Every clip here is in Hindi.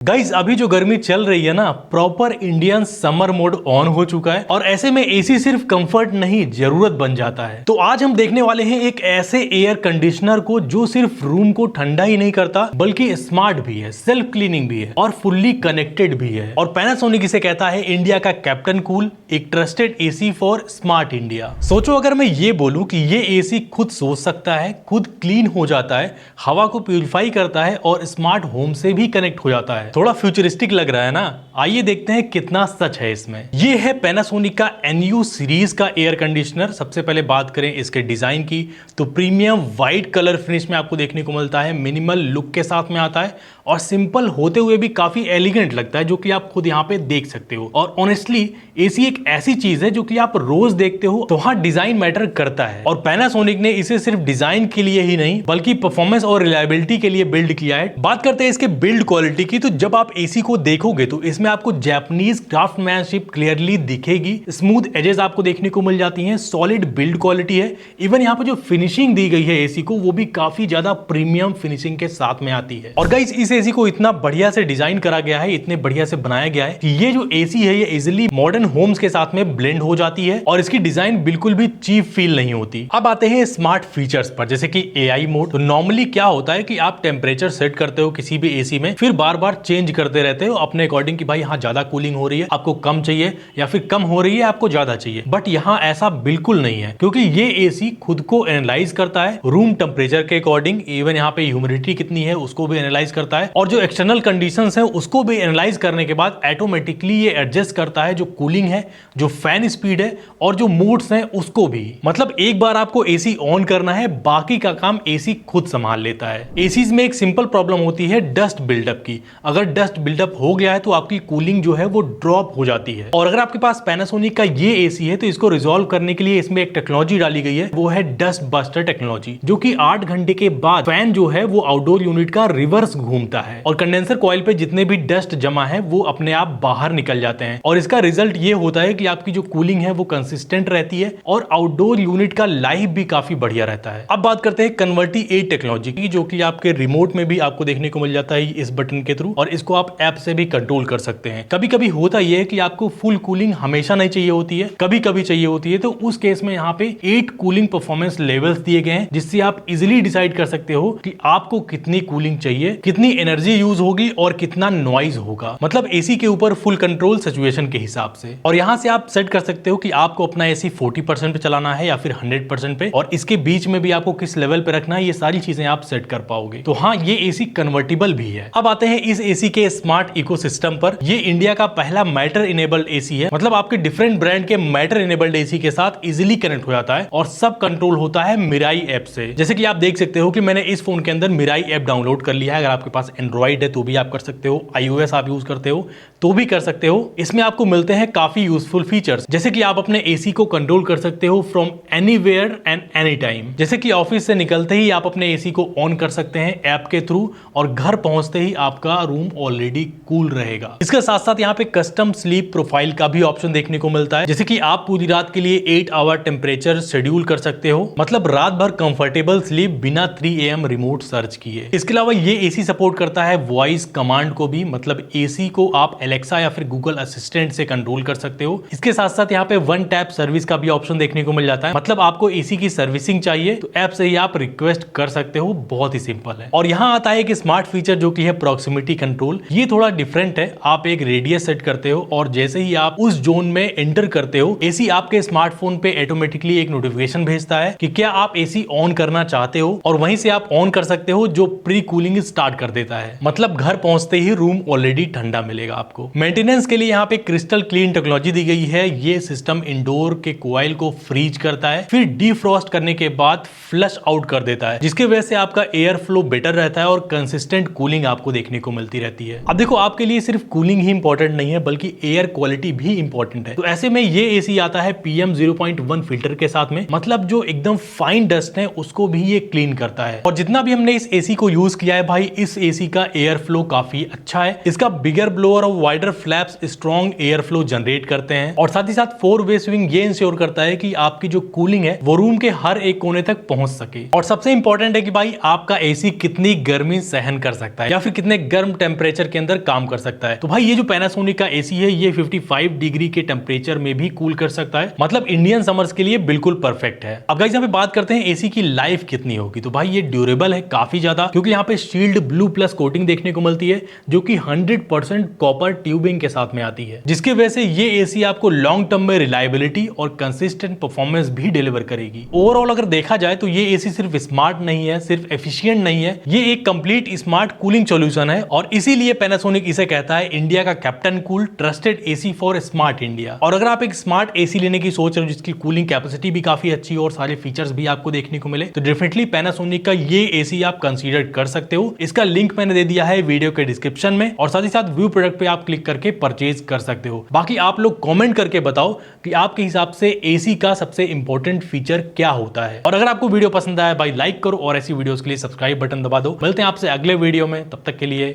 गाइस अभी जो गर्मी चल रही है ना, proper Indian summer mode on हो चुका है और ऐसे में एसी सिर्फ कंफर्ट नहीं जरूरत बन जाता है। तो आज हम देखने वाले हैं एक ऐसे एयर कंडीशनर को जो सिर्फ रूम को ठंडा ही नहीं करता बल्कि स्मार्ट भी है, सेल्फ क्लीनिंग भी है और फुल्ली कनेक्टेड भी है। और पैनासोनिक इसे कहता है इंडिया का कैप्टन कूल, एक trusted AC for smart India. सोचो अगर मैं ये बोलूं कि ये एसी खुद सोच सकता है, खुद क्लीन हो जाता है, हवा को प्यूरिफाई करता है और स्मार्ट होम से भी कनेक्ट हो जाता है। थोड़ा फ्यूचरिस्टिक लग रहा है ना? आइए देखते हैं कितना सच है इसमें। ये है पैनासोनिक का NU सीरीज का एयर कंडीशनर। सबसे पहले बात करें इसके डिजाइन की तो प्रीमियम व्हाइट कलर फिनिश में आपको देखने को मिलता है, मिनिमल लुक के साथ में आता है और सिंपल होते हुए भी काफी एलिगेंट लगता है, जो कि आप खुद यहाँ पे देख सकते हो। और ऑनेस्टली एसी एक ऐसी चीज है जो कि आप रोज देखते हो तो हाँ, डिजाइन मैटर करता है और पैनासोनिक ने इसे सिर्फ डिजाइन के लिए ही नहीं बल्कि परफॉर्मेंस और रिलायबिलिटी के लिए बिल्ड किया है। बात करते हैं इसके बिल्ड क्वालिटी की, तो जब आप एसी को देखोगे तो इसमें आपको जापानीज क्राफ्टमैनशिप क्लियरली दिखेगी, स्मूथ एजेस आपको देखने को मिल जाती हैं, सॉलिड बिल्ड क्वालिटी है। इवन यहाँ पे जो फिनिशिंग दी गई है एसी को वो भी काफी ज्यादा प्रीमियम फिनिशिंग के साथ में आती है। और गाइस इस एसी को इतना बढ़िया से डिजाइन करा गया है, इतने बढ़िया से बनाया गया है कि ये जो एसी है ये इजिली मॉडर्न होम्स के साथ में ब्लेंड हो जाती है और इसकी डिजाइन बिल्कुल भी चीप फील नहीं होती। अब आते हैं स्मार्ट फीचर्स पर, जैसे कि AI मोड। तो नॉर्मली क्या होता है कि आप टेम्परेचर सेट करते हो किसी भी एसी में, फिर बार बार चेंज करते रहते हो अपने अकॉर्डिंग कि भाई हाँ ज्यादा कूलिंग हो रही है, आपको कम चाहिए, या फिर कम हो रही है, आपको ज्यादा चाहिए। बट यहाँ ऐसा बिल्कुल नहीं है, क्योंकि ये एसी खुद को एनालाइज करता है रूम टेम्परेचर के अकॉर्डिंग। इवन यहाँ पे ह्यूमिडिटी कितनी है उसको भी एनालाइज करता है और जो एक्सटर्नल कंडीशंस है उसको भी एनालाइज करने के बाद ऑटोमेटिकली ये एडजस्ट करता है जो कूलिंग है, जो फैन स्पीड है और जो मोड्स हैं उसको भी। मतलब एक बार आपको एसी ऑन करना है, बाकी का काम एसी खुद संभाल लेता है। एसीज में एक सिंपल प्रॉब्लम होती है डस्ट बिल्डअप की। अगर डस्ट बिल्डअप हो गया है तो आपकी कूलिंग जो है वो ड्रॉप हो जाती है। और अगर आपके पास पैनासोनिक का ये एसी है तो इसको रिजॉल्व करने के लिए इसमें एक टेक्नोलॉजी डाली गई है, वो है डस्ट बस्टर टेक्नोलॉजी, जो कि 8 घंटे के बाद फैन जो है वो आउटडोर यूनिट का रिवर्स घूमता है और कंडेंसर कॉइल पे जितने भी डस्ट जमा है वो अपने आप बाहर निकल जाते हैं। और इसका रिजल्ट ये होता है कि आपकी जो कूलिंग है वो कंसिस्टेंट रहती है और आउटडोर यूनिट का लाइफ भी काफी बढ़िया रहता है। अब बात करते हैं कन्वर्टी 8 टेक्नोलॉजी की, जो कि आपके रिमोट में भी आपको देखने को मिल जाता है इस बटन के थ्रू, और इसको आप ऐप से भी कंट्रोल कर सकते हैं। कभी कभी होता यह है कि आपको फुल कूलिंग हमेशा नहीं चाहिए होती है, कभी कभी चाहिए होती है, तो उस केस में यहाँ पे 8 कूलिंग परफॉर्मेंस लेवल्स दिए गए हैं, जिससे आप इजिली डिसाइड कर सकते हो कि आपको कितनी कूलिंग चाहिए, कितनी एनर्जी यूज होगी और कितना नॉइज होगा। मतलब एसी के ऊपर फुल कंट्रोल सिचुएशन के हिसाब से। और यहाँ से आप सेट कर सकते हो कि आपको अपना एसी 40% पे चलाना है या फिर 100% पे, और इसके बीच में भी आपको किस लेवल पे रखना है, ये सारी चीजें आप सेट कर पाओगे। तो हाँ, ये एसी कन्वर्टेबल भी है। अब आते हैं इस एसी के स्मार्ट इकोसिस्टम पर। ये इंडिया का पहला मैटर इनेबल्ड एसी है, मतलब आपके डिफरेंट ब्रांड के मैटर इनेबल्ड एसी के साथ इजिली कनेक्ट हो जाता है और सब कंट्रोल होता है मिराई ऐप से। जैसे कि आप देख सकते हो कि मैंने इस फोन के अंदर मिराई ऐप डाउनलोड कर लिया है। अगर आपके पास एंड्रॉइड है तो भी आप कर सकते हो, iOS आप यूज करते हो तो भी कर सकते हो। इसमें आपको मिलते हैं काफी यूजफुल फीचर्स, जैसे कि आप अपने एसी को कंट्रोल कर सकते हो from anywhere and any time. जैसे कि ऑफिस से निकलते ही आप अपने एसी को ऑन कर सकते हैं ऐप के थ्रू और घर पहुंचते ही आपका रूम ऑलरेडी कूल रहेगा। इसके साथ साथ यहाँ पे कस्टम स्लीप प्रोफाइल का भी ऑप्शन देखने को मिलता है, जैसे कि आप पूरी रात के लिए 8 आवर टेम्परेचर शेड्यूल कर सकते हो, मतलब रात भर कंफर्टेबल स्लीप बिना 3 AM रिमोट सर्च किए। इसके अलावा ये एसी सपोर्ट करता है वॉइस कमांड को भी, मतलब एसी को आप एलेक्सा या फिर गूगल असिस्टेंट से कंट्रोल कर सकते हो। इसके साथ साथ यहाँ पे वन टैप सर्विस का भी ऑप्शन देखने को मिल जाता है, मतलब आपको एसी की सर्विसिंग चाहिए तो ऐप से ही आप रिक्वेस्ट कर सकते हो। बहुत ही सिंपल है। और यहाँ आता है कि स्मार्ट फीचर जो कि है प्रॉक्सिमिटी कंट्रोल। ये थोड़ा डिफरेंट है। आप एक रेडियस सेट करते हो और जैसे ही आप उस जोन में एंटर करते हो, एसी आपके स्मार्टफोन पे ऑटोमेटिकली एक नोटिफिकेशन भेजता है कि क्या आप एसी ऑन करना चाहते हो, और वहीं से आप ऑन कर सकते हो, जो प्री कूलिंग स्टार्ट कर देता है। मतलब घर पहुंचते ही रूम ऑलरेडी ठंडा मिलेगा आपको। मेंटेनेंस के लिए यहाँ पे क्रिस्टल क्लीन टेक्नोलॉजी दी गई है। ये सिस्टम इंडोर के कॉइल को फ्रीज करता है, फिर डीफ्रॉस्ट करने के बाद फ्लश आउट कर देता है, जिसकी वजह से आपका एयर फ्लो बेटर रहता है और कंसिस्टेंट कूलिंग आपको देखने को मिलती रहती है। अब देखो, आपके लिए सिर्फ कूलिंग कूलिंग ही इंपॉर्टेंट नहीं है बल्कि एयर क्वालिटी भी इंपॉर्टेंट है। तो ऐसे में ये एसी आता है PM 0.1 फिल्टर के साथ में, मतलब जो एकदम फाइन डस्ट है उसको भी ये क्लीन करता है। और जितना भी हमने इस एसी को यूज किया है भाई, इस एसी का एयर फ्लो काफी अच्छा है। इसका बिगर ब्लोअर और wider flaps strong air flow generate करते हैं और साथ ही साथ 4-वे स्विंग ये इंश्योर करता है कि आपकी जो कूलिंग है वो रूम के हर एक कोने तक पहुंच सके। और सबसे इंपॉर्टेंट है कि भाई आपका एसी कितनी गर्मी सहन कर सकता है या फिर कितने गर्म टेम्परेचर के अंदर काम कर सकता है। तो भाई ये जो पैनासोनिक का एसी है ये 55 डिग्री के टेम्परेचर में भी कूल कर सकता है, मतलब इंडियन समर्स के लिए बिल्कुल परफेक्ट है। अब गाइस यहाँ पे बात करते हैं एसी की लाइफ कितनी होगी। तो भाई ये ड्यूरेबल है काफी ज्यादा, क्योंकि यहाँ पे शील्ड ब्लू प्लस कोटिंग देखने को मिलती है जो कि 100% कॉपर ट्यूबिंग के साथ में आती है, जिसकी वजह से ये एसी आपको लॉन्ग टर्म में रिलायबिलिटी और कंसिस्टेंट परफॉर्मेंस भी डिलीवर करेगी। ओवरऑल अगर देखा जाए तो ये एसी सिर्फ स्मार्ट नहीं है, सिर्फ एफिशिएंट नहीं है, ये एक कंप्लीट स्मार्ट कूलिंग सॉल्यूशन है और इसीलिए पैनासोनिक इसे कहता है इंडिया का captain cool trusted AC for smart India. और अगर आप एक स्मार्ट एसी लेने की सोच रहे हो जिसकी कूलिंग कैपेसिटी भी काफी अच्छी हो और सारे फीचर्स भी आपको देखने को मिले, तो डेफिनेटली पैनासोनिक का ये एसी आप कंसीडर कर सकते हो। इसका लिंक मैंने दे दिया है वीडियो के डिस्क्रिप्शन में और साथ ही साथ व्यू प्रोडक्ट पे आप क्लिक करके परचेज कर सकते हो। बाकी आप लोग कमेंट करके बताओ कि आपके हिसाब से एसी का सबसे इंपॉर्टेंट फीचर क्या होता है। और अगर आपको वीडियो पसंद आया भाई लाइक करो और ऐसी वीडियोस के लिए सब्सक्राइब बटन दबा दो। मिलते हैं आपसे अगले वीडियो में, तब तक के लिए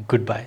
गुड बाय।